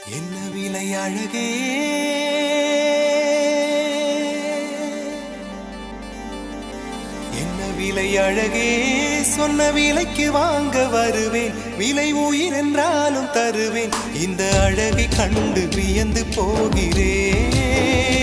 என்ன விலை அழகே என்ன விலை அழகே சொன்ன விலைக்கு வாங்க வருவேன் விலை உயிர் என்றாலும் தருவேன் இந்த அழகை கண்டு வியந்து போகிறேன்